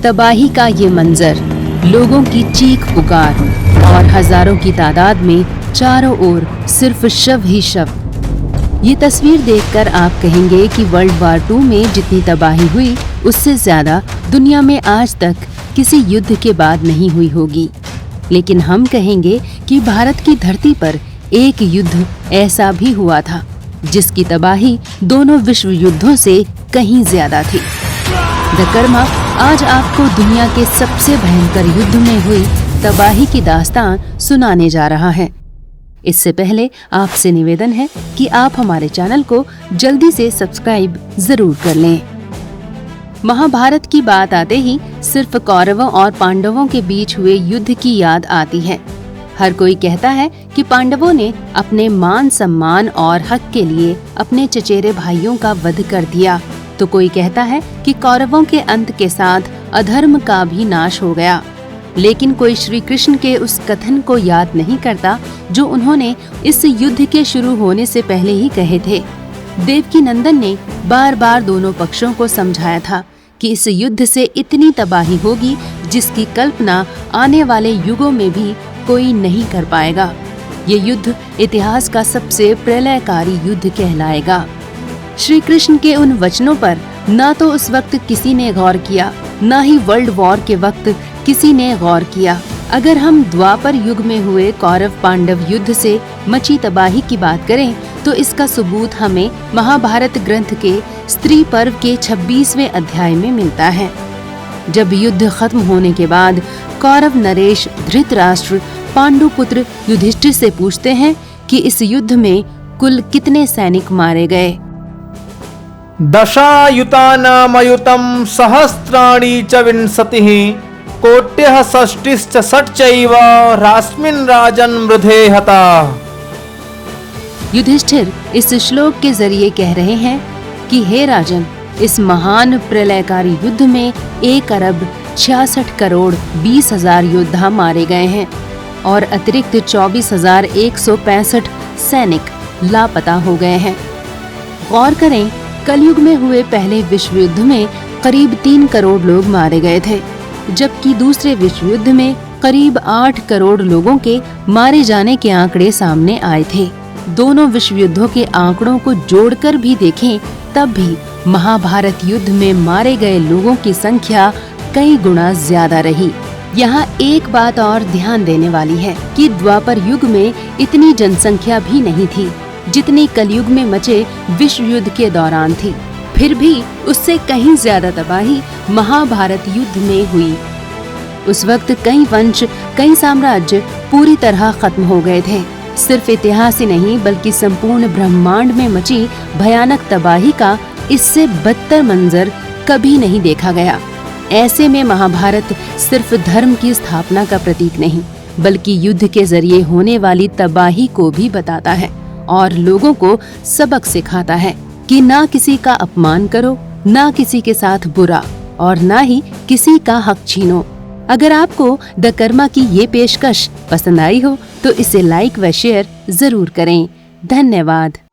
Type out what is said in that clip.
तबाही का ये मंजर, लोगों की चीख पुकार और हजारों की तादाद में चारों ओर सिर्फ शव ही शव। ये तस्वीर देखकर आप कहेंगे कि वर्ल्ड वार 2 में जितनी तबाही हुई उससे ज्यादा दुनिया में आज तक किसी युद्ध के बाद नहीं हुई होगी। लेकिन हम कहेंगे कि भारत की धरती पर एक युद्ध ऐसा भी हुआ था जिसकी तबाही दोनों विश्व युद्धों से कहीं ज्यादा थी। द कर्मा आज आपको दुनिया के सबसे भयंकर युद्ध में हुई तबाही की दास्तान सुनाने जा रहा है। इससे पहले आपसे निवेदन है कि आप हमारे चैनल को जल्दी से सब्सक्राइब जरूर कर लें। महाभारत की बात आते ही सिर्फ कौरवों और पांडवों के बीच हुए युद्ध की याद आती है। हर कोई कहता है कि पांडवों ने अपने मान सम्मान और हक के लिए अपने चचेरे भाइयों का वध कर दिया, तो कोई कहता है कि कौरवों के अंत के साथ अधर्म का भी नाश हो गया। लेकिन कोई श्री कृष्ण के उस कथन को याद नहीं करता जो उन्होंने इस युद्ध के शुरू होने से पहले ही कहे थे। देवकी नंदन ने बार बार दोनों पक्षों को समझाया था कि इस युद्ध से इतनी तबाही होगी जिसकी कल्पना आने वाले युगों में भी कोई नहीं कर पाएगा। ये युद्ध इतिहास का सबसे प्रलयकारी युद्ध कहलाएगा। श्री कृष्ण के उन वचनों पर ना तो उस वक्त किसी ने गौर किया, ना ही वर्ल्ड वॉर के वक्त किसी ने गौर किया। अगर हम द्वापर युग में हुए कौरव पांडव युद्ध से मची तबाही की बात करें तो इसका सबूत हमें महाभारत ग्रंथ के स्त्री पर्व के 26वें अध्याय में मिलता है। जब युद्ध खत्म होने के बाद कौरव नरेश धृतराष्ट्र पांडुपुत्र युधिष्ठिर से पूछते हैं कि इस युद्ध में कुल कितने सैनिक मारे गए। दशायुतानामयुतं सहस्राणि च विंशतिः कोट्यः षष्टिश्च षट्चैव रास्मिन् राजन् मृधे हताः। युधिष्ठिर इस श्लोक के जरिए कह रहे हैं कि हे राजन, इस महान प्रलयकारी युद्ध में 1 अरब 66 करोड़ 20 हजार योद्धा मारे गए हैं और अतिरिक्त 24,165 सैनिक लापता हो गए हैं। गौर करें, कलयुग में हुए पहले विश्व युद्ध में करीब 3 करोड़ लोग मारे गए थे, जबकि दूसरे विश्व युद्ध में करीब 8 करोड़ लोगों के मारे जाने के आंकड़े सामने आए थे। दोनों विश्व युद्धों के आंकड़ों को जोड़कर भी देखें तब भी महाभारत युद्ध में मारे गए लोगों की संख्या कई गुना ज्यादा रही। यहाँ एक बात और ध्यान देने वाली है कि द्वापर युग में इतनी जनसंख्या भी नहीं थी जितनी कलयुग में मचे विश्व युद्ध के दौरान थी। फिर भी उससे कहीं ज्यादा तबाही महाभारत युद्ध में हुई। उस वक्त कई वंश, कई साम्राज्य पूरी तरह खत्म हो गए थे। सिर्फ इतिहास ही नहीं बल्कि संपूर्ण ब्रह्मांड में मची भयानक तबाही का इससे बदतर मंजर कभी नहीं देखा गया। ऐसे में महाभारत सिर्फ धर्म की स्थापना का प्रतीक नहीं बल्कि युद्ध के जरिए होने वाली तबाही को भी बताता है और लोगों को सबक सिखाता है कि ना किसी का अपमान करो, ना किसी के साथ बुरा और ना ही किसी का हक छीनो। अगर आपको द कर्मा की ये पेशकश पसंद आई हो तो इसे लाइक व शेयर जरूर करें। धन्यवाद।